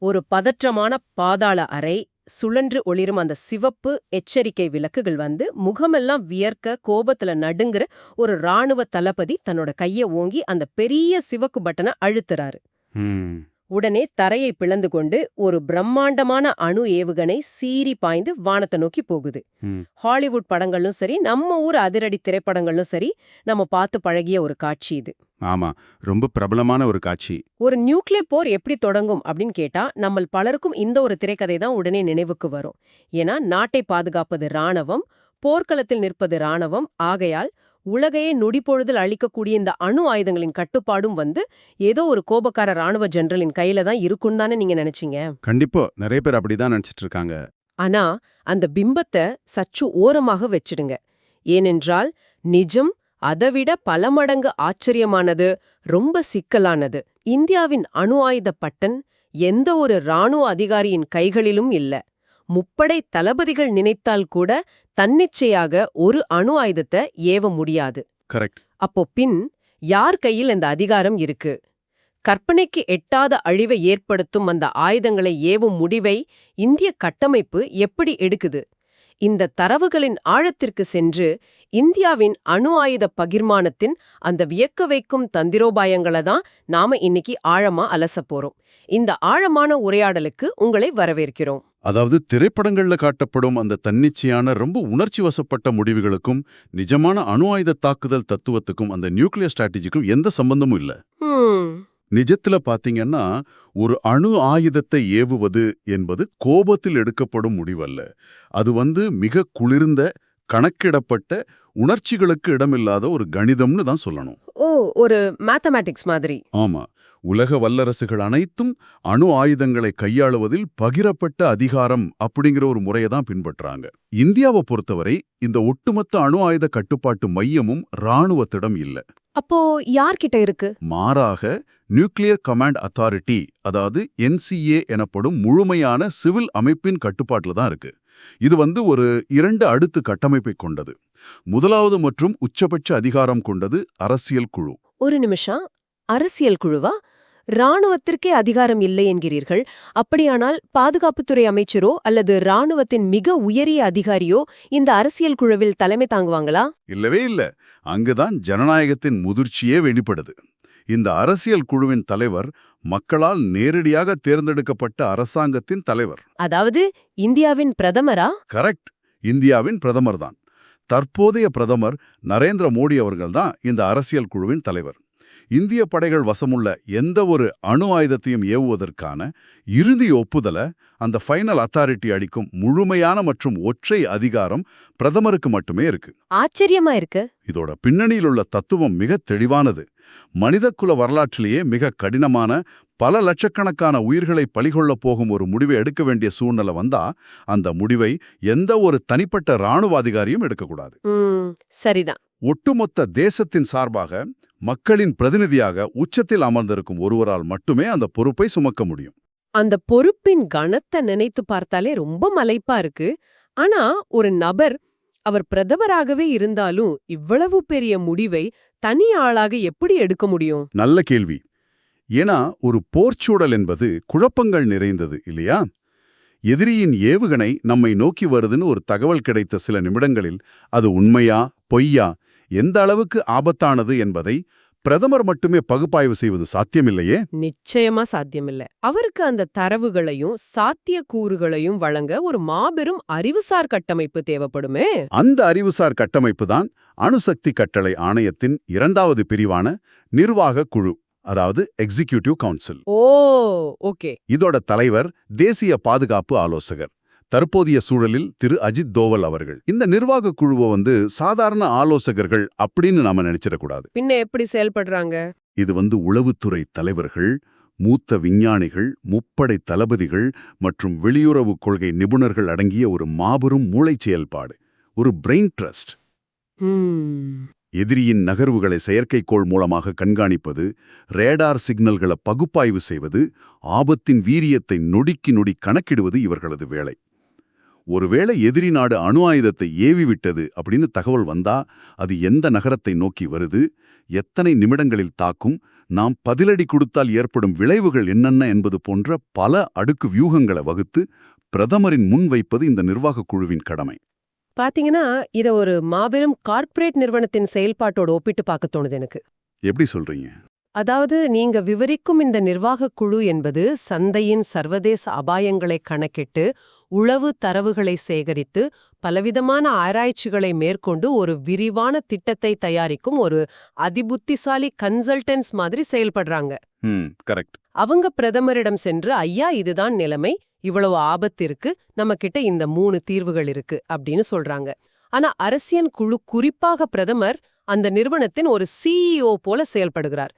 ஒரு பதற்றமான பாதாள அறை, சுழன்று ஒளிரும் அந்த சிவப்பு எச்சரிக்கை விளக்குகள் முகமெல்லாம் வியர்க்க கோபத்துல நடுங்குற ஒரு ராணுவ தளபதி தன்னோட கைய ஓங்கி அந்த பெரிய சிவப்பு பட்டனை அழுத்துறாரு. ம். உடனே தரையை பிளந்து கொண்டு ஒரு பிரம்மாண்டமான அணு ஏவுகணை சீறி பாய்ந்து வானத்தை நோக்கி போகுது. ம். ஹாலிவுட் படங்களும் சரி, நம்ம ஊர் அதிரடி திரைப்படங்களும் சரி, நம்ம பார்த்து பழகிய ஒரு காட்சி இது. ஆமா, ரொம்ப பிரபலமான ஒரு காட்சி. ஒரு நியூக்ளியர் போர் எப்படி தொடங்கும் அப்படின்னு கேட்டா நம்ம பலருக்கும் இந்த ஒரு திரைக்கதை தான் உடனே நினைவுக்கு வரும். ஏன்னா நாட்டை பாதுகாப்பது ராணுவம், போர்க்களத்தில் நிற்பது ராணுவம். ஆகையால் உலகையே நொடிப்பொழுதில் அழிக்கக்கூடிய இந்த அணு ஆயுதங்களின் கட்டுப்பாடும் ஏதோ ஒரு கோபக்கார ராணுவ ஜெனரலின் கையில தான் இருக்குன்னு தானே நீங்க நினைச்சீங்க. கண்டிப்பா நிறைய பேர் அப்படிதான் நினைச்சிட்டு இருக்காங்க. ஆனா அந்த பிம்பத்தை சற்று ஓரமாக வச்சிடுங்க. ஏனென்றால் நிஜம் அதைவிட பல மடங்கு ஆச்சரியமானது, ரொம்ப சிக்கலானது. இந்தியாவின் அணு ஆயுத பட்டன் எந்த ஒரு ராணுவ அதிகாரியின் கைகளிலும் இல்ல. முப்படை தளபதிகள் நினைத்தால் கூட தன்னிச்சையாக ஒரு அணு ஆயுதத்தை ஏவ முடியாது. கரெக்ட். அப்போ யார் கையில் இந்த அதிகாரம் இருக்கு? கற்பனைக்கு எட்டாத அழிவை ஏற்படுத்தும் அந்த ஆயுதங்களை ஏவும் முடிவை இந்திய கட்டமைப்பு எப்படி எடுக்குது? இந்த தரவுகளின் ஆழத்திற்கு சென்று இந்தியாவின் அணு ஆயுத பகிர்மானத்தின் அந்த வியக்க வைக்கும் தந்திரோபாயங்களை தான் நாம இன்னைக்கு ஆழமா அலசப் போறோம். இந்த ஆழமான உரையாடலுக்கு உங்களை வரவேற்கிறோம். அதாவது திரைப்படங்கள்ல காட்டப்படும் அந்த தன்னிச்சையான ரொம்ப உணர்ச்சி வசப்பட்ட முடிவுகளுக்கும் நிஜமான அணு ஆயுத தாக்குதல் தத்துவத்துக்கும் அந்த நியூக்ளியர் ஸ்ட்ராட்டஜிக்கும் எந்த சம்பந்தமும் இல்ல. நிஜத்துல பாத்தீங்கன்னா ஒரு அணு ஆயுதத்தை ஏவுவது என்பது கோபத்தில் எடுக்கப்படும் முடிவல்ல. அது மிக குளிர்ந்த கணக்கிடப்பட்ட உணர்ச்சிகளுக்கு இடமில்லாத ஒரு கணிதம்னு தான் சொல்லணும். ஓ, ஒரு மேத்தமேட்டிக்ஸ் மாதிரி. ஆமா, உலக வல்லரசுகள் அனைத்தும் அணு ஆயுதங்களை கையாளுவதில் பகிரப்பட்ட அதிகாரம் அப்படிங்கிற ஒரு முறையை தான் பின்பற்றாங்க. இந்தியாவை பொறுத்தவரை இந்த ஒட்டுமொத்த அணு ஆயுத கட்டுப்பாட்டு மையமும் இராணுவத்திடம் இல்ல. அப்போ யார்கிட்ட இருக்கு? மாறாக நியூக்ளியர் கமாண்ட் அத்தாரிட்டி, அதாவது NCA எனப்படும் முழுமையான சிவில் அமைப்பின் கட்டுப்பாட்டில் தான் இருக்கு. இது ஒரு 2 அடுத்து கட்டமைப்பை கொண்டது. முதலாவது மற்றும் உச்சபட்ச அதிகாரம் கொண்டது அரசியல் குழு. ஒரு நிமிஷம், அரசியல் குழுவா? ராணுவத்திற்கே அதிகாரம் இல்லை என்கிறீர்கள். அப்படியானால் பாதுகாப்புத்துறை அமைச்சரோ அல்லது ராணுவத்தின் மிக உயரிய அதிகாரியோ இந்த அரசியல் குழுவில் தலைமை தாங்குவாங்களா? இல்லவே இல்ல. அங்குதான் ஜனநாயகத்தின் முதிர்ச்சியே வெளிப்படுது. இந்த அரசியல் குழுவின் தலைவர் மக்களால் நேரடியாக தேர்ந்தெடுக்கப்பட்ட அரசாங்கத்தின் தலைவர். அதாவது இந்தியாவின் பிரதமரா? கரெக்ட், இந்தியாவின் பிரதமர் தான். தற்போதைய பிரதமர் நரேந்திர மோடி அவர்கள்தான் இந்த அரசியல் குழுவின் தலைவர். இந்திய படைகள் வசமுள்ள எந்த ஒரு அணு ஆயுதத்தையும் ஏவுவதற்கான இறுதி ஒப்புதலை அந்த ஃபைனல் அத்தாரிட்டி அளிக்கும் முழுமையான மற்றும் ஒற்றை அதிகாரம் பிரதமருக்கு மட்டுமே இருக்கு. ஆச்சரியமா இருக்கு. இதோட பின்னணியில் உள்ள தத்துவம் மிக தெளிவானது. மனிதக்குல வரலாற்றிலேயே மிக கடினமான, பல லட்சக்கணக்கான உயிர்களை பலிகொள்ளப் போகும் ஒரு முடிவை எடுக்க வேண்டிய சூழ்நிலை வந்தா அந்த முடிவை எந்த ஒரு தனிப்பட்ட இராணுவ அதிகாரியும் எடுக்கக்கூடாது. சரிதான். ஒட்டுமொத்த தேசத்தின் சார்பாக மக்களின் பிரதிநிதியாக உச்சத்தில் அமர்ந்திருக்கும் ஒருவரால் மட்டுமே அந்த பொறுப்பை சுமக்க முடியும். அந்த பொறுப்பின் கனத்தை நினைத்து பார்த்தாலே ரொம்ப மலைப்பா இருக்கு. ஆனா ஒரு நபர், அவர் பிரதமராகவே இருந்தாலும் இவ்வளவு பெரிய முடிவை தனி ஆளாக எப்படி எடுக்க முடியும்? நல்ல கேள்வி. ஏன்னா ஒரு போர்ச்சூழல் என்பது குழப்பங்கள் நிறைந்தது இல்லையா? எதிரியின் ஏவுகணை நம்மை நோக்கி வருதுன்னு ஒரு தகவல் கிடைத்த சில நிமிடங்களில் அது உண்மையா பொய்யா, எந்த அளவுக்கு ஆபத்தானது என்பதை பிரதமர் மட்டுமே பகுப்பாய்வு செய்வது சாத்தியமில்லையே. நிச்சயமா சாத்தியமில்லை. அவருக்கு அந்த தரவுகளையும் சாத்திய கூறுகளையும் வழங்க ஒரு மாபெரும் அறிவுசார் கட்டமைப்பு தேவைப்படுமே. அந்த அறிவுசார் கட்டமைப்பு தான் அணுசக்தி கட்டளை ஆணையத்தின் 2வது பிரிவான நிர்வாக குழு, அதாவது எக்ஸிகியூட்டிவ் கவுன்சில். ஓ, ஓகே. இதோட தலைவர் தேசிய பாதுகாப்பு ஆலோசகர், தற்போதைய சூழலில் திரு அஜித் தோவல் அவர்கள். இந்த நிர்வாக குழுவை சாதாரண ஆலோசகர்கள் அப்படின்னு நாம நினைச்சிடக்கூடாது. பின்ன எப்படி செயல்படுறாங்க? இது உளவுத்துறை தலைவர்கள், மூத்த விஞ்ஞானிகள், முப்படை தளபதிகள் மற்றும் வெளியுறவு கொள்கை நிபுணர்கள் அடங்கிய ஒரு மாபெரும் மூளை செயல்பாடு, ஒரு பிரெயின் ட்ரஸ்ட். எதிரியின் நகர்வுகளை செயற்கைக்கோள் மூலமாக கண்காணிப்பது, ரேடார் சிக்னல்களை பகுப்பாய்வு செய்வது, ஆபத்தின் வீரியத்தை நொடிக்கு நொடி கணக்கிடுவது இவர்களது வேலை. ஒருவேளை எதிரி நாடு அணு ஆயுதத்தை ஏவிவிட்டது அப்படின்னு தகவல் வந்தா அது எந்த நகரத்தை நோக்கி வருது, எத்தனை நிமிடங்களில் தாக்கும், நாம் பதிலடி கொடுத்தால் ஏற்படும் விளைவுகள் என்னென்ன என்பது போன்ற பல அடுக்கு வியூகங்களை வகுத்து பிரதமரின் முன் வைப்பது இந்த நிர்வாகக் குழுவின் கடமை. பாத்தீங்கன்னா இத ஒரு மாபெரும் கார்ப்பரேட் நிறுவனத்தின் செயல்பாட்டோட ஒப்பிட்டு பார்க்க தோணுது எனக்கு. எப்படி சொல்றீங்க? அதாவது நீங்க விவரிக்கும் இந்த நிர்வாகக் குழு என்பது சந்தையின் சர்வதேச அபாயங்களை கணக்கிட்டு உளவு தரவுகளை சேகரித்து பலவிதமான ஆராய்ச்சிகளை மேற்கொண்டு ஒரு விரிவான திட்டத்தை தயாரிக்கும் ஒரு அதிபுத்திசாலி கன்சல்டன்ஸ் மாதிரி செயல்படுறாங்க. கரெக்ட். அவங்க பிரதமரிடம் சென்று ஐயா இதுதான் நிலைமை, இவ்வளவு ஆபத்து இருக்கு, நம்ம கிட்ட இந்த 3 தீர்வுகள் இருக்கு அப்படின்னு சொல்றாங்க. ஆனா அரசியல் குழு, குறிப்பாக பிரதமர், அந்த நிறுவனத்தின் ஒரு சிஇஓ போல செயல்படுகிறார்.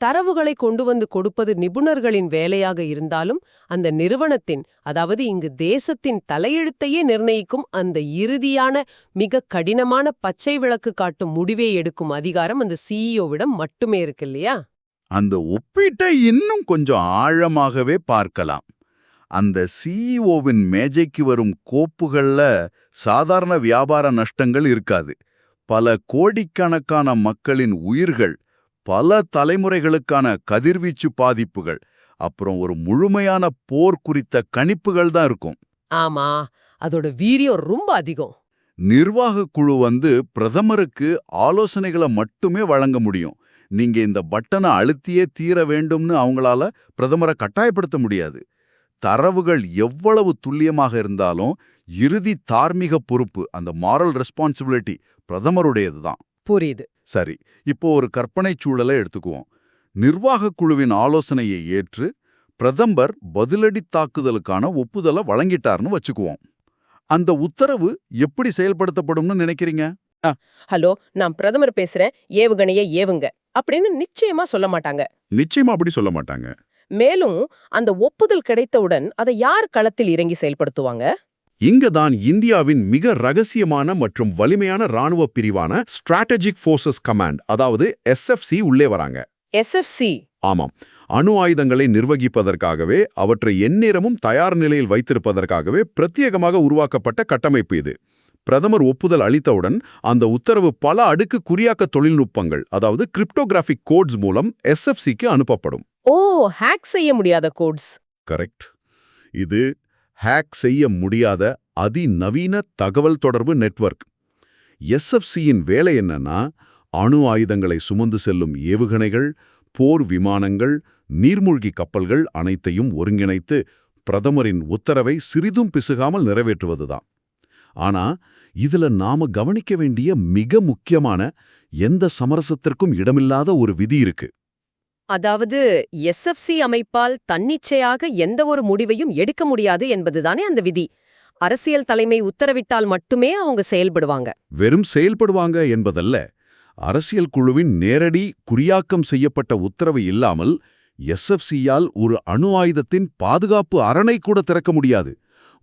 தரவுகளை கொண்டு வந்து கொடுப்பது நிபுணர்களின் வேலையாக இருந்தாலும் அந்த நிறுவனத்தின், அதாவது இங்கு தேசத்தின் தலையெழுத்தையே நிர்ணயிக்கும் அந்த இறுதியான மிக கடினமான பச்சை விளக்கு காட்டும் முடிவை எடுக்கும் அதிகாரம் அந்த சிஇஓவிடம் மட்டுமே இருக்கு இல்லையா? அந்த ஒப்பீட்டை இன்னும் கொஞ்சம் ஆழமாகவே பார்க்கலாம். அந்த சிஇஓவின் மேஜைக்கு வரும் கோப்புகள்ல சாதாரண வியாபார நஷ்டங்கள் இருக்காது. பல கோடிக்கணக்கான மக்களின் உயிர்கள், பல தலைமுறைகளுக்கான கதிர்வீச்சு பாதிப்புகள், அப்புறம் ஒரு முழுமையான போர் குறித்த கணிப்புகள் தான் இருக்கும். ஆமா, அதோட வீரியம் ரொம்ப அதிகம். நிர்வாகக் குழு பிரதமருக்கு ஆலோசனைகளை மட்டுமே வழங்க முடியும். நீங்க இந்த பட்டனை அழுத்தியே தீர வேண்டும்னு அவங்களால பிரதமரை கட்டாயப்படுத்த முடியாது. தரவுகள் எவ்வளவு துல்லியமாக இருந்தாலும் இறுதி தார்மீக பொறுப்பு, அந்த மாரல் ரெஸ்பான்சிபிலிட்டி பிரதமருடையது தான். புரியுது. சரி, இப்போ ஒரு கற்பனை சூழலை எடுத்துக்குவோம். நிர்வாகக் குழுவின் ஆலோசனையை ஏற்று பிரதமர் பதிலடி தாக்குதலுக்கான ஒப்புதலை வழங்கிட்டார்னு வச்சுக்குவோம். அந்த உத்தரவு எப்படி செயல்படுத்தப்படும்னு நினைக்கிறீங்க? ஹலோ, நான் பிரதமர் பேசுறேன், ஏவுகணையை ஏவுங்க அப்படின்னு நிச்சயமா சொல்ல மாட்டாங்க. நிச்சயமா அப்படி சொல்ல மாட்டாங்க. மேலும் அந்த ஒப்புதல் கிடைத்தவுடன் அதை யார் களத்தில் இறங்கி செயல்படுத்துவாங்க? இங்கதான் இந்தியாவின் மிக ரகசியமான மற்றும் வலிமையான ராணுவ பிரிவான ஸ்ட்ராட்டஜிக் ஃபோர்சஸ் கமாண்ட், அதாவது எஸ்எஃப்சி உள்ளே வராங்க. எஸ்எஃப்சி? ஆமாம், அணு ஆயுதங்களை நிர்வகிப்பதற்காகவே, அவற்றை எந்நேரமும் தயார் நிலையில் வைத்திருப்பதற்காகவே பிரத்யேகமாக உருவாக்கப்பட்ட கட்டமைப்பு இது. பிரதமர் ஒப்புதல் அளித்தவுடன் அந்த உத்தரவு பல அடுக்கு குறியாக்க தொழில்நுட்பங்கள், அதாவது கிரிப்டோகிராஃபிக் கோட்ஸ் மூலம் எஸ்எஃப்சிக்கு அனுப்பப்படும். ஓ, ஹேக் செய்ய முடியாத கோட்ஸ். கரெக்ட். இது ஹேக் செய்ய முடியாத அதிநவீன தகவல் தொடர்பு நெட்வொர்க். எஸ்எஃப்சியின் வேலை என்னன்னா, அணு ஆயுதங்களை சுமந்து செல்லும் ஏவுகணைகள், போர் விமானங்கள், நீர்மூழ்கி கப்பல்கள் அனைத்தையும் ஒருங்கிணைத்து பிரதமரின் உத்தரவை சிறிதும் பிசுகாமல் நிறைவேற்றுவதுதான். ஆனா இதுல நாம கவனிக்க வேண்டிய மிக முக்கியமான, எந்த சமரசத்திற்கும் இடமில்லாத ஒரு விதி இருக்கு. அதாவது எஸ்எஃப்சி அமைப்பால் தன்னிச்சையாக எந்த ஒரு முடிவையும் எடுக்க முடியாது என்பதுதானே அந்த விதி. அரசியல் தலைமை உத்தரவிட்டால் மட்டுமே அவங்க செயல்படுவாங்க. வெறும் செயல்படுவாங்க என்பதல்ல, அரசியல் குழுவின் நேரடி குறியாக்கம் செய்யப்பட்ட உத்தரவு இல்லாமல் எஸ்எஃப்சியால் ஒரு அணு ஆயுதத்தின் பாதுகாப்பு அரணை கூட திறக்க முடியாது.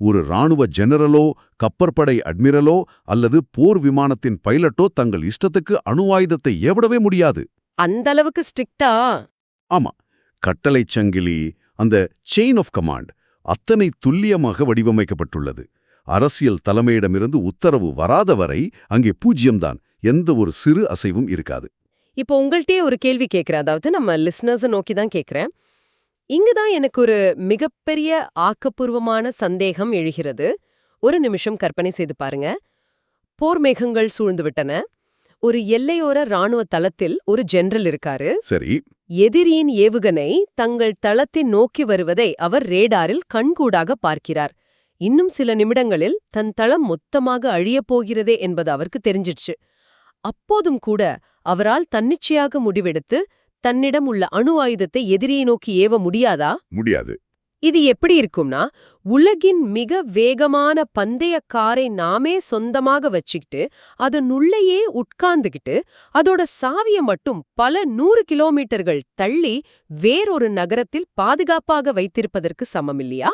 ஒரு ராணுவ ஜெனரலோ, கப்பற்படை அட்மிரலோ அல்லது போர் விமானத்தின் பைலட்டோ தங்கள் இஷ்டத்துக்கு அணு ஆயுதத்தை ஏவிடவே முடியாது. அந்த அளவுக்கு ஸ்ட்ரிக்ட்டா? ஆமா, கட்டளைச் சங்கிலி, அந்த செயின் ஆஃப் கமாண்ட் அத்தனை துல்லியமாக வடிவமைக்கப்பட்டுள்ளது. அரசியல் தலைமையிடமிருந்து உத்தரவு வராத வரை அங்கே பூஜ்யம்தான், எந்த ஒரு சிறு அசைவும் இருக்காது. இப்போ உங்கள்கிட்டயே ஒரு கேள்வி கேட்கிறேன், அதாவது நம்ம லிஸ்னர்ஸை நோக்கி தான் கேட்கிறேன். இங்குதான் எனக்கு ஒரு மிகப்பெரிய ஆக்கப்பூர்வமான சந்தேகம் எழுகிறது. ஒரு நிமிஷம் கற்பனை செய்து பாருங்க. போர் மேகங்கள் சூழ்ந்து விட்டன. ஒரு எல்லையோர ராணுவ தளத்தில் ஒரு ஜெனரல் இருக்காரு. சரி. எதிரியின் ஏவுகணை தங்கள் தளத்தை நோக்கி வருவதை அவர் ரேடாரில் கண்கூடாக பார்க்கிறார். இன்னும் சில நிமிடங்களில் தன் தளம் மொத்தமாக அழியப் போகிறதே என்பது அவருக்கு தெரிஞ்சிடுச்சு. அப்போதும் கூட அவரால் தன்னிச்சையாக முடிவெடுத்து தன்னிடம் உள்ள அணு ஆயுதத்தை எதிரியை நோக்கி ஏவ முடியாதா? முடியாது. இது எப்படி இருக்கும்னா, உலகின் மிக வேகமான பந்தய காரை நாமே சொந்தமாக வச்சுக்கிட்டு அதனுள்ளேயே உட்கார்ந்துகிட்டு அதோட சாவியை மட்டும் பல 100 கிலோமீட்டர்கள் தள்ளி வேறொரு நகரத்தில் பாதுகாப்பாக வைத்திருப்பதற்கு சமமில்லையா?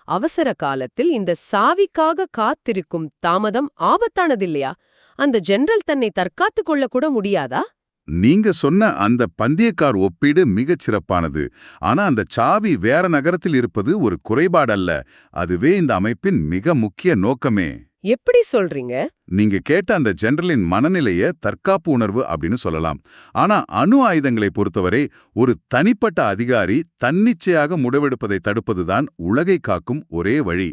அவசர காலத்தில் இந்த சாவிக்காக காத்திருக்கும் தாமதம் ஆபத்தானதில்லையா? அந்த ஜெனரல் தன்னை தற்காத்துக் கொள்ள கூட முடியாதா? நீங்க சொன்ன அந்த பந்தயக்கார் ஒப்பீடு மிகச் சிறப்பானது. ஆனா அந்த சாவி வேற நகரத்தில் இருப்பது ஒரு குறைபாடல்ல, அதுவே இந்த அமைப்பின் மிக முக்கிய நோக்கமே. எப்படி சொல்றீங்க? நீங்க கேட்ட அந்த ஜெனரலின் மனநிலைய தற்காப்பு உணர்வு அப்படின்னு சொல்லலாம். ஆனா அணு ஆயுதங்களை பொறுத்தவரை ஒரு தனிப்பட்ட அதிகாரி தன்னிச்சையாக முடிவெடுப்பதை தடுப்பதுதான் உலகை காக்கும் ஒரே வழி.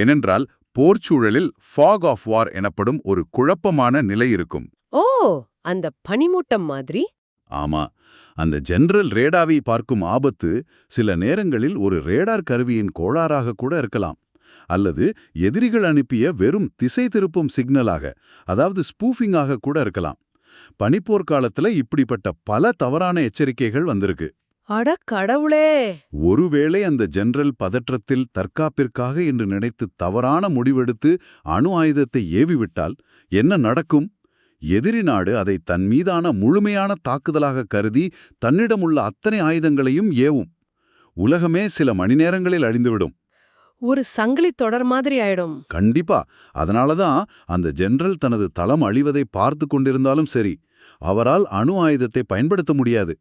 ஏனென்றால் போர்ச்சூழலில் ஃபாக் ஆஃப் வார் எனப்படும் ஒரு குழப்பமான நிலை இருக்கும். ஓ, அந்த பனிமூட்டம் மாதிரி? ஆமா, அந்த ஜெனரல் ரேடாவை பார்க்கும் ஆபத்து சில நேரங்களில் ஒரு ரேடார் கருவியின் கோளாறாக கூட இருக்கலாம். அல்லது எதிரிகள் அனுப்பிய வெறும் திசை திருப்பும் சிக்னலாக, அதாவது ஸ்பூஃபிங்காக கூட இருக்கலாம். பனிப்போர் காலத்துல இப்படிப்பட்ட பல தவறான எச்சரிக்கைகள் வந்திருக்கு. அட கடவுளே! ஒருவேளை அந்த ஜெனரல் பதற்றத்தில் தற்காப்பிற்காக என்று நினைத்து தவறான முடிவெடுத்து அணு ஆயுதத்தை ஏவிவிட்டால் என்ன நடக்கும்? எதிரி நாடு அதை தன் மீதான முழுமையான தாக்குதலாக கருதி தன்னிடமுள்ள அத்தனை ஆயுதங்களையும் ஏவும். உலகமே சில மணி நேரங்களில் அழிந்துவிடும். ஒரு சங்கிலி தொடர் மாதிரி ஆயிடும். கண்டிப்பா. அதனாலதான் அந்த ஜெனரல் தனது தளம் அழிவதை பார்த்து கொண்டிருந்தாலும் சரி, அவரால் அணு ஆயுதத்தை பயன்படுத்த முடியாது.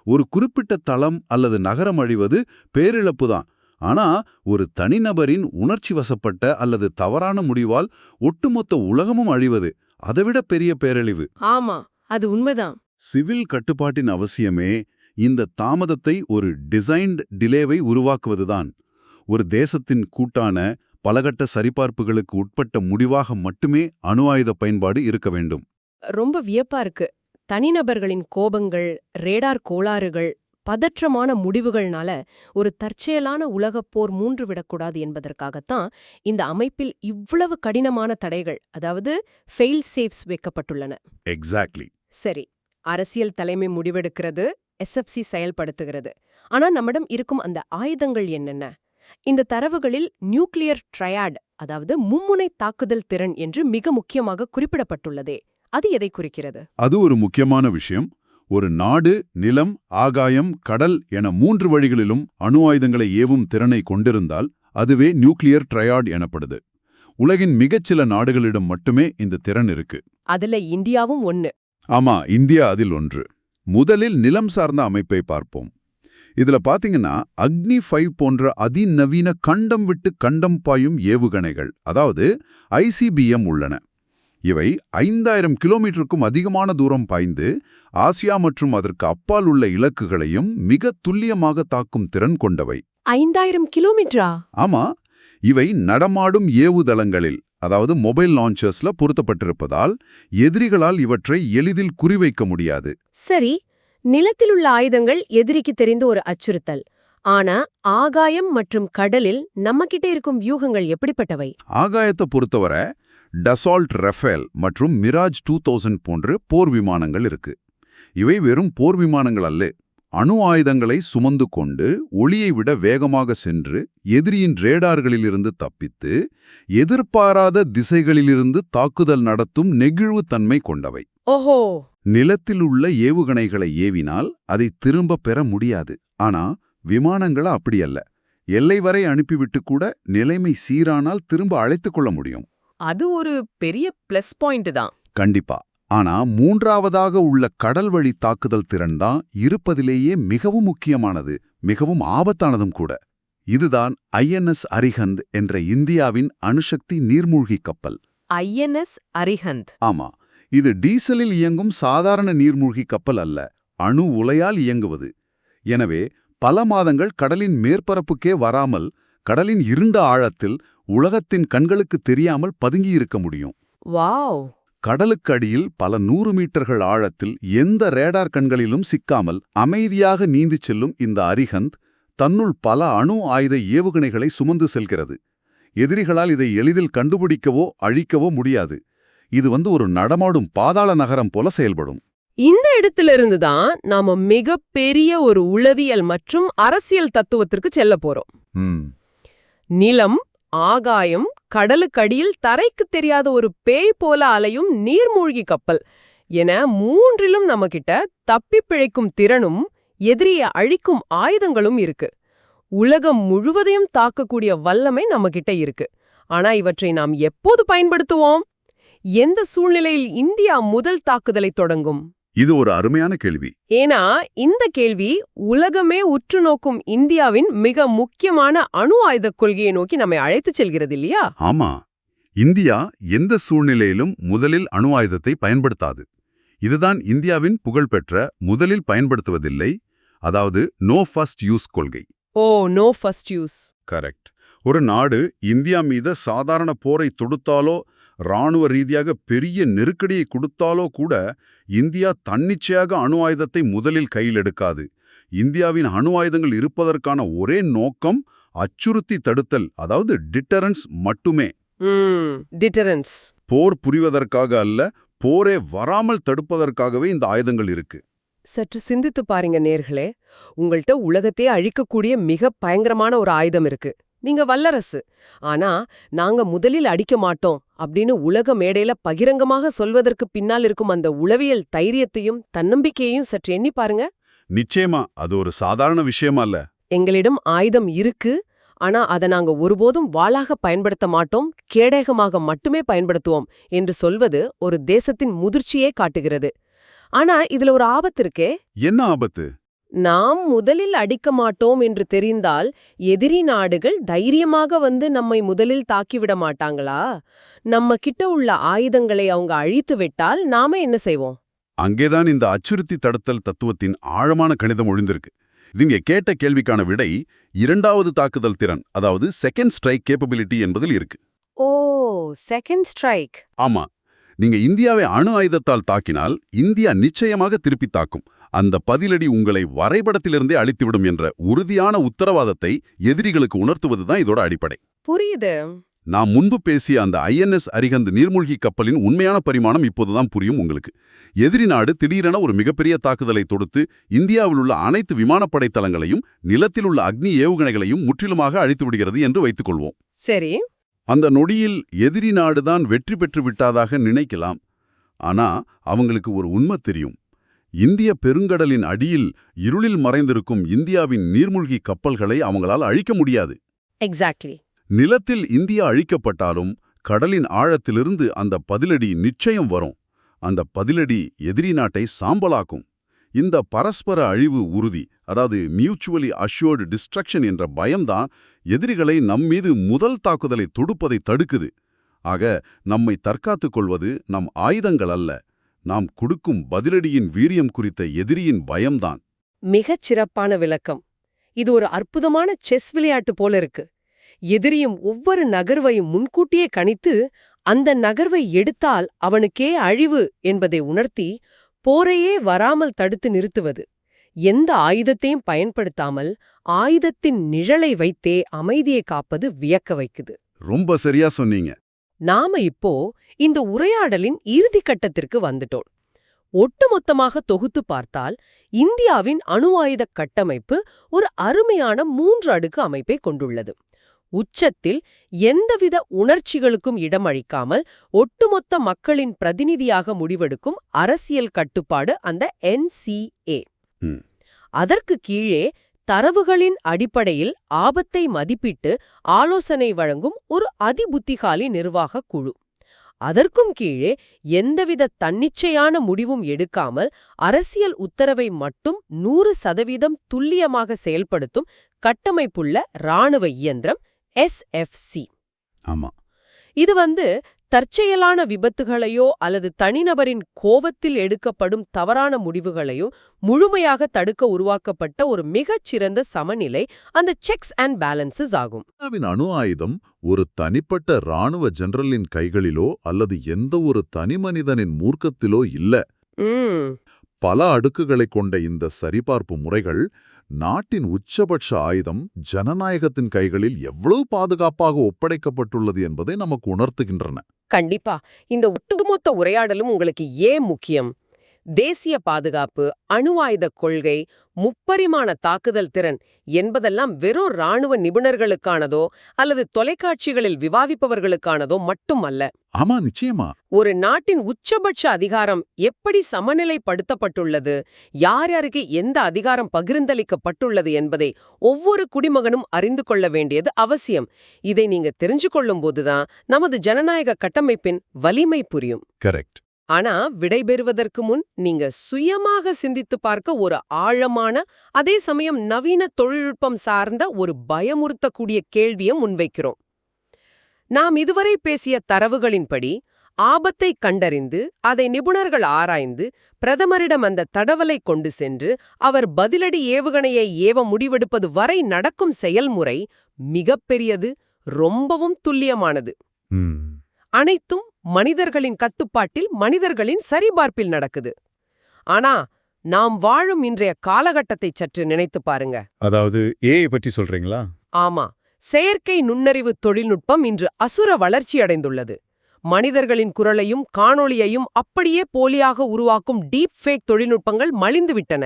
ஒரு குறிப்பிட்ட தளம் அல்லது நகரம் அழிவது பேரிழப்புதான். ஆனா ஒரு தனிநபரின் உணர்ச்சி வசப்பட்ட அல்லது தவறான முடிவால் ஒட்டுமொத்த உலகமும் அழிவது அதைவிட பெரிய பேரழிவு. ஆமா, அது உண்மைதான். சிவில் கட்டுப்பாட்டின் அவசியமே இந்த தாமதத்தை ஒரு டிசைன்ட் டிலேவை உருவாக்குவதுதான். ஒரு தேசத்தின் கூட்டான பலகட்ட சரிபார்ப்புகளுக்கு உட்பட்ட முடிவாக மட்டுமே அணு ஆயுத பயன்பாடு இருக்க வேண்டும். ரொம்ப வியப்பா இருக்கு. தனிநபர்களின் கோபங்கள், ரேடார் கோளாறுகள், பதற்றமான முடிவுகள்னால ஒரு தற்செயலான உலகப் போர் மூன்றுவிடக்கூடாது என்பதற்காகத்தான் இந்த அமைப்பில் இவ்வளவு கடினமான தடைகள், அதாவது ஃபெயில் சேஃப்ஸ் வைக்கப்பட்டுள்ளன. எக்ஸாக்ட்லி. சரி, அரசியல் தலைமை முடிவெடுக்கிறது, எஸ்எஃப்சி செயல்படுத்துகிறது. ஆனா நம்மிடம் இருக்கும் அந்த ஆயுதங்கள் என்னென்ன? இந்த தரவுகளில் நியூக்ளியர் ட்ரையாட், அதாவது மும்முனை தாக்குதல் திறன் என்று மிக முக்கியமாக குறிப்பிடப்பட்டுள்ளதே, அது எதை குறிக்கிறது? அது ஒரு முக்கியமான விஷயம். ஒரு நாடு நிலம், ஆகாயம், கடல் என 3 வழிகளிலும் அணு ஆயுதங்களை ஏவும் திறனை கொண்டிருந்தால் அதுவே நியூக்ளியர் ட்ரையாட் எனப்படுது. உலகின் மிகச்சில நாடுகளிடம் மட்டுமே இந்த திறன் இருக்கு. அதுல இந்தியாவும் ஒன்னு. ஆமா, இந்தியா அதில் ஒன்று. முதலில் நிலம் சார்ந்த அமைப்பை பார்ப்போம். இதுல பாத்தீங்கன்னா அக்னி 5 போன்ற அதிநவீன கண்டம் விட்டு கண்டம் பாயும் ஏவுகணைகள், அதாவது ICBM உள்ளன. இவை 5000 கிலோமீட்டருக்கும் அதிகமான தூரம் பாய்ந்து ஆசியா மற்றும் அதற்கு அப்பால் உள்ள இலக்குகளையும் மிக துல்லியமாக தாக்கும் திறன் கொண்டவை. 5000 கிலோமீட்டரா? ஆமா, இவை நடமாடும் ஏவுதளங்களில், அதாவது மொபைல் லான்ச்சர்ஸ்ல பொருத்தப்பட்டிருப்பதால் எதிரிகளால் இவற்றை எளிதில் குறிவைக்க முடியாது. சரி, நிலத்தில் உள்ள ஆயுதங்கள் எதிரிக்கு தெரிந்த ஒரு அச்சுறுத்தல். ஆனா ஆகாயம் மற்றும் கடலில் நம்மகிட்ட இருக்கும் வியூகங்கள் எப்படிப்பட்டவை? ஆகாயத்தை பொறுத்தவரை டசால்ட் ரஃபேல் மற்றும் மிராஜ் 2000 போன்ற போர் விமானங்கள் இருக்கு. இவை வெறும் போர் விமானங்கள் அல்ல. அணு ஆயுதங்களை சுமந்து கொண்டு ஒளியை விட வேகமாக சென்று எதிரியின் ரேடார்களிலிருந்து தப்பித்து எதிர்பாராத திசைகளிலிருந்து தாக்குதல் நடத்தும் நெகிழ்வுத்தன்மை கொண்டவை. ஓஹோ! நிலத்தில் உள்ள ஏவுகணைகளை ஏவினால் அதை திரும்ப பெற முடியாது. ஆனா விமானங்கள அப்படியல்ல. எல்லை வரை அனுப்பிவிட்டு கூட நிலைமை சீரானால் திரும்ப அழைத்துக் கொள்ள முடியும். அது ஒரு பெரிய பிளஸ் பாயிண்ட் தான். கண்டிப்பா. ஆனா 3ஆவதாக உள்ள கடல் வழி தாக்குதல் திறன் தான் இருப்பதிலேயே மிகவும் முக்கியமானது, மிகவும் ஆபத்தானதும் கூட. இதுதான் INS அரிஹந்த் என்ற இந்தியாவின் அணுசக்தி நீர்மூழ்கி கப்பல். INS அரிஹந்த். ஆமா, இது டீசலில் இயங்கும் சாதாரண நீர்மூழ்கி கப்பல் அல்ல, அணு உலையால் இயங்குவது. எனவே பல மாதங்கள் கடலின் மேற்பரப்புக்கே வராமல் கடலின் இருண்ட ஆழத்தில் உலகத்தின் கண்களுக்கு தெரியாமல் பதுங்கியிருக்க முடியும். வாவ்! கடலுக்கு அடியில் பல 100 மீட்டர்கள் ஆழத்தில் எந்த ரேடார் கண்களிலும் சிக்காமல் அமைதியாக நீந்திச் செல்லும் இந்த அரிஹந்த் தன்னுள் பல அணு ஆயுத ஏவுகணைகளை சுமந்து செல்கிறது. எதிரிகளால் இதை எளிதில் கண்டுபிடிக்கவோ அழிக்கவோ முடியாது. இது ஒரு நடமாடும் பாதாள நகரம் போல செயல்படும். இந்த இடத்திலிருந்து தான் நாம மிகப்பெரிய ஒரு உளவியல் மற்றும் அரசியல் தத்துவத்திற்கு செல்ல போறோம். நிலம், ஆகாயம், கடலுக்கடியில் தரைக்கு தெரியாத ஒரு பேய் போல அலையும் நீர்மூழ்கி கப்பல் என 3லும் நம்மகிட்ட தப்பிப் பிழைக்கும் திறனும் எதிரியை அழிக்கும் ஆயுதங்களும் இருக்கு. உலகம் முழுவதையும் தாக்கக்கூடிய வல்லமை நம்மகிட்ட இருக்கு. ஆனா இவற்றை நாம் எப்போது பயன்படுத்துவோம்? எந்த சூழ்நிலையில் இந்தியா முதல் தாக்குதலை தொடங்கும்? இது ஒரு அருமையான கேள்வி. ஏன்னா இந்த கேள்வி உலகமே உற்று நோக்கும் இந்தியாவின் மிக முக்கியமான அணு ஆயுத கொள்கையை நோக்கி நம்மை அழைத்துச் செல்கிறது இல்லையா? ஆமா, இந்தியா எந்த சூழ்நிலையிலும் முதலில் அணு ஆயுதத்தை பயன்படுத்தாது. இதுதான் இந்தியாவின் புகழ்பெற்ற முதலில் பயன்படுத்துவதில்லை, அதாவது நோ ஃபர்ஸ்ட் யூஸ் கொள்கை. ஓ, நோ ஃபர்ஸ்ட் யூஸ். கரெக்ட். ஒரு நாடு இந்தியா மீது சாதாரண போரை தொடுத்தாலோ இராணுவ ரீதியாக பெரிய நெருக்கடியை கொடுத்தாலோ கூட இந்தியா தன்னிச்சையாக அணு ஆயுதத்தை முதலில் கையில் எடுக்காது. இந்தியாவின் அணு ஆயுதங்கள் இருப்பதற்கான ஒரே நோக்கம் அச்சுறுத்தி தடுத்தல், அதாவது டிட்டரன்ஸ் மட்டுமே. டிட்டரன்ஸ். போர் புரிவதற்காக அல்ல, போரே வராமல் தடுப்பதற்காகவே இந்த ஆயுதங்கள் இருக்கு. சற்று சிந்தித்து பாருங்க நேர்களே, உங்கள்ட்ட உலகத்தையே அழிக்கக்கூடிய மிக பயங்கரமான ஒரு ஆயுதம் இருக்கு. நீங்க வல்லரசு. ஆனா நாங்க முதலில் அடிக்க மாட்டோம் அப்படின்னு உலக மேடையில பகிரங்கமாக சொல்வதற்கு பின்னால் இருக்கும் அந்த உளவியல் தைரியத்தையும் தன்னம்பிக்கையையும் சற்று எண்ணி பாருங்க. நிச்சயமா அது ஒரு சாதாரண விஷயமா இல்ல. எங்களிடம் ஆயுதம் இருக்கு, ஆனா அதை நாங்க ஒருபோதும் வாளாக பயன்படுத்த மாட்டோம், கேடயமாக மட்டுமே பயன்படுத்துவோம் என்று சொல்வது ஒரு தேசத்தின் முதிர்ச்சியே காட்டுகிறது. ஆனா இதுல ஒரு ஆபத்து இருக்கே. என்ன ஆபத்து? நாம் முதலில் அடிக்க மாட்டோம் என்று தெரிந்தால் எதிரி நாடுகள் தைரியமாக வந்து நம்மை முதலில் தாக்கிவிட மாட்டாங்களா? நம்ம கிட்ட உள்ள ஆயுதங்களை அவங்க அழித்து விட்டால் நாம என்ன செய்வோம்? அங்கேதான் இந்த அச்சுறுத்தி தடுத்தல் தத்துவத்தின் ஆழமான கணிதம் ஒழிந்திருக்கு. இங்க கேட்ட கேள்விக்கான விடை இரண்டாவது தாக்குதல் திறன், அதாவது செகண்ட் ஸ்ட்ரைக் கேப்பபிலிட்டி என்பதில் இருக்கு. ஓ, செகண்ட் ஸ்ட்ரைக். ஆமா, நீங்க இந்தியாவை அணு ஆயுதத்தால் தாக்கினால் இந்தியா நிச்சயமாக திருப்பி தாக்கும். அந்த பதிலடி உங்களை வரைபடத்திலிருந்தே அழித்துவிடும் என்ற உறுதியான உத்தரவாதத்தை எதிரிகளுக்கு உணர்த்துவதுதான் இதோட அடிப்படை. புரியுது. நாம் முன்பு பேசிய அந்த ஐஎன்எஸ் அரிஹந்த் நீர்மூழ்கி கப்பலின் உண்மையான பரிமாணம் இப்போதுதான் புரியும் உங்களுக்கு. எதிரி நாடு திடீரென ஒரு மிகப்பெரிய தாக்குதலை தொடுத்து இந்தியாவில் உள்ள அனைத்து விமானப்படை தளங்களையும் நிலத்தில் உள்ள அக்னி ஏவுகணைகளையும் முற்றிலுமாக அழித்து விடுகிறது என்று வைத்துக்கொள்வோம். சரி. அந்த நொடியில் எதிரி நாடுதான் வெற்றி பெற்று விட்டாதாக நினைக்கலாம். ஆனா அவங்களுக்கு ஒரு உண்மை தெரியும். இந்திய பெருங்கடலின் அடியில் இருளில் மறைந்திருக்கும் இந்தியாவின் நீர்மூழ்கி கப்பல்களை அவங்களால் அழிக்க முடியாது. எக்ஸாக்ட்லி. நிலத்தில் இந்தியா அழிக்கப்பட்டாலும் கடலின் ஆழத்திலிருந்து அந்த பதிலடி நிச்சயம் வரும். அந்த பதிலடி எதிரி நாட்டை சாம்பலாக்கும். இந்த பரஸ்பர அழிவு உறுதி, அதாவது மியூச்சுவலி அஷ்யூர்டு டிஸ்ட்ரக்ஷன் என்ற பயம்தான் எதிரிகளை நம்மீது முதல் தாக்குதலை தொடுப்பதை தடுக்குது. ஆக நம்மை தற்காத்துக் கொள்வது நம் ஆயுதங்கள் அல்ல, நாம் கொடுக்கும் பதிலடியின் வீரியம் குறித்த எதிரியின் பயம்தான். மிகச் சிறப்பான விளக்கம். இது ஒரு அற்புதமான செஸ் விளையாட்டு போல இருக்கு. எதிரியும் ஒவ்வொரு நகர்வையும் முன்கூட்டியே கணித்து அந்த நகர்வை எடுத்தால் அவனுக்கே அழிவு என்பதை உணர்த்தி போரையே வராமல் தடுத்து நிறுத்துவது. எந்த ஆயுதத்தையும் பயன்படுத்தாமல் ஆயுதத்தின் நிழலை வைத்தே அமைதியை காப்பது வியக்க வைக்குது. ரொம்ப சரியா சொன்னீங்க. நாம இப்போ இந்த உரையாடலின் இறுதி கட்டத்திற்கு வந்துட்டோம். ஒட்டுமொத்தமாக தொகுத்து பார்த்தால் இந்தியாவின் அணு ஆயுத கட்டமைப்பு ஒரு அருமையான 3 அடுக்கு அமைப்பை கொண்டுள்ளது. உச்சத்தில் எந்தவித உணர்ச்சிகளுக்கும் இடமளிக்காமல் ஒட்டுமொத்த மக்களின் பிரதிநிதியாக முடிவெடுக்கும் அரசியல் கட்டுப்பாடு அந்த NCA. அதற்கு கீழே தரவுகளின் அடிப்படையில் ஆபத்தை மதிப்பிட்டு ஆலோசனை வழங்கும் ஒரு அதிபுத்திகாலி நிர்வாக குழு. அதற்கும் கீழே எந்தவித தன்னிச்சையான முடிவும் எடுக்காமல் அரசியல் உத்தரவை மட்டும் 100% துல்லியமாக செயல்படுத்தும் கட்டமைப்புள்ள இராணுவ இயந்திரம் SFC. ஆமா, இது தற்செயலான விபத்துகளையோ அல்லது தனிநபரின் கோபத்தில் எடுக்கப்படும் தவறான முடிவுகளையும் முழுமையாக தடுக்க உருவாக்கப்பட்ட ஒரு மிகச்சிறந்த சமநிலை, அந்த செக்ஸ் அண்ட் பேலன்சஸ் ஆகும். இந்தியாவின் அணு ஆயுதம் ஒரு தனிப்பட்ட இராணுவ ஜெனரலின் கைகளிலோ அல்லது எந்த ஒரு தனிமனிதனின் மூர்க்கத்திலோ இல்ல. பல அடுக்குகளை கொண்ட இந்த சரிபார்ப்பு முறைகள் நாட்டின் உச்சபட்ச ஆயுதம் ஜனநாயகத்தின் கைகளில் எவ்வளவு பாதுகாப்பாக ஒப்படைக்கப்பட்டுள்ளது என்பதை நமக்கு உணர்த்துகின்றன. கண்டிப்பா. இந்த ஒட்டுமொத்த உரையாடலும் உங்களுக்கு ஏன் முக்கியம்? தேசிய பாதுகாப்பு, அணு ஆயுத கொள்கை, முப்பரிமாண தாக்குதல் திறன் என்பதெல்லாம் வெறும் இராணுவ நிபுணர்களுக்கானதோ அல்லது தொலைக்காட்சிகளில் விவாதிப்பவர்களுக்கானதோ மட்டுமல்ல. ஆமா, நிச்சயமா. ஒரு நாட்டின் உச்சபட்ச அதிகாரம் எப்படி சமநிலைப்படுத்தப்பட்டுள்ளது, யார் யாருக்கு எந்த அதிகாரம் பகிர்ந்தளிக்கப்பட்டுள்ளது என்பதை ஒவ்வொரு குடிமகனும் அறிந்து கொள்ள வேண்டியது அவசியம். இதை நீங்க தெரிஞ்சு கொள்ளும்போதுதான் நமது ஜனநாயக கட்டமைப்பின் வலிமை புரியும். கரெக்ட். ஆனா விடைபெறுவதற்கு முன் நீங்க சுயமாக சிந்தித்து பார்க்க ஒரு ஆழமான, அதே சமயம் நவீன தொழில்நுட்பம் சார்ந்த ஒரு பயமுறுத்தக்கூடிய கேள்வியை முன்வைக்கிறோம். நாம் இதுவரை பேசிய தரவுகளின்படி ஆபத்தை கண்டறிந்து அதை நிபுணர்கள் ஆராய்ந்து பிரதமரிடம் அந்த தடவலை கொண்டு சென்று அவர் பதிலடி ஏவுகணையை ஏவ முடிவெடுப்பது வரை நடக்கும் செயல்முறை மிகப்பெரியது, ரொம்பவும் துல்லியமானது. அனைத்தும் மனிதர்களின் கட்டுப்பாட்டில், மனிதர்களின் சரிபார்ப்பில் நடக்குது. ஆனா நாம் வாழும் இன்றைய காலகட்டத்தை சற்று நினைத்து பாருங்க. அதாவது ஏஐ பற்றி சொல்றீங்களா? ஆமா, செயற்கை நுண்ணறிவு தொழில்நுட்பம் இன்று அசுர வளர்ச்சியடைந்துள்ளது. மனிதர்களின் குரலையும் காணொளியையும் அப்படியே போலியாக உருவாக்கும் டீப் ஃபேக் தொழில்நுட்பங்கள் மலிந்துவிட்டன.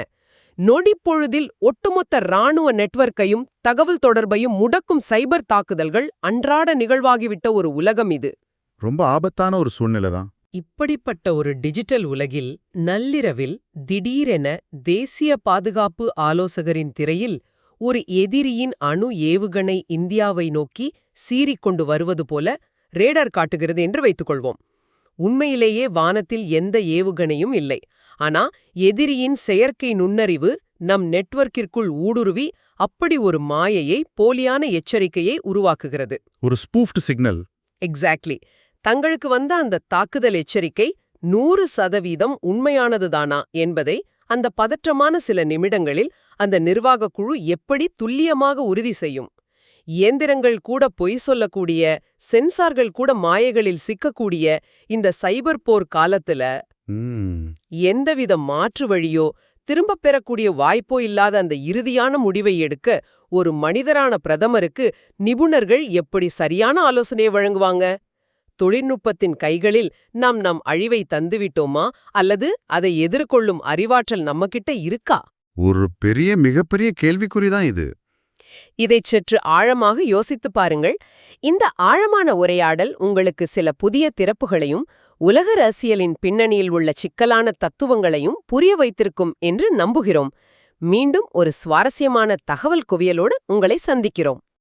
நொடிப்பொழுதில் ஒட்டுமொத்த இராணுவ நெட்வொர்க்கையும் தகவல் தொடர்பையும் முடக்கும் சைபர் தாக்குதல்கள் அன்றாட நிகழ்வாகிவிட்ட ஒரு உலகம் இது. ரொம்ப ஆபத்தான ஒரு சூழ்நிலை தான். இப்படிப்பட்ட ஒரு டிஜிட்டல் உலகில் நள்ளிரவில் திடீரென தேசிய பாதுகாப்பு ஆலோசகரின் திரையில் ஒரு எதிரியின் அணு ஏவுகணை இந்தியாவை நோக்கி சீறிக்கொண்டு வருவது போல ரேடார் காட்டுகிறது என்று வைத்துக்கொள்வோம். உண்மையிலேயே வானத்தில் எந்த ஏவுகணையும் இல்லை. ஆனா எதிரியின் செயற்கை நுண்ணறிவு நம் நெட்வொர்க்கிற்குள் ஊடுருவி அப்படி ஒரு மாயையை, போலியான எச்சரிக்கையை உருவாக்குகிறது. ஒரு ஸ்பூஃப்ட் சிக்னல். எக்ஸாக்ட்லி. தங்களுக்கு வந்த அந்த தாக்குதல் எச்சரிக்கை 100% உண்மையானதுதானா என்பதை அந்த பதற்றமான சில நிமிடங்களில் அந்த நிர்வாகக் குழு எப்படி துல்லியமாக உறுதி செய்யும்? இயந்திரங்கள் கூட பொய் சொல்லக்கூடிய, சென்சார்கள் கூட மாயைகளில் சிக்கக்கூடிய இந்த சைபர் போர் காலத்துல எந்தவித மாற்று வழியோ திரும்பப் பெறக்கூடிய வாய்ப்போ இல்லாத அந்த இறுதியான முடிவை எடுக்க ஒரு மனிதரான பிரதமருக்கு நிபுணர்கள் எப்படி சரியான ஆலோசனையை வழங்குவாங்க? தொழில்நுட்பத்தின் கைகளில் நாம் நம் அழிவை தந்துவிட்டோமா, அல்லது அதை எதிர்கொள்ளும் அறிவாற்றல் நம்மகிட்ட இருக்கா? ஒரு மிகப்பெரிய கேள்விக்குறிதான் இது. இதைச் சற்று ஆழமாக யோசித்துப் பாருங்கள். இந்த ஆழமான உரையாடல் உங்களுக்கு சில புதிய திறப்புகளையும் உலக அரசியலின் பின்னணியில் உள்ள சிக்கலான தத்துவங்களையும் புரிய வைத்திருக்கும் என்று நம்புகிறோம். மீண்டும் ஒரு சுவாரஸ்யமான தகவல் குவியலோடு உங்களை சந்திக்கிறோம்.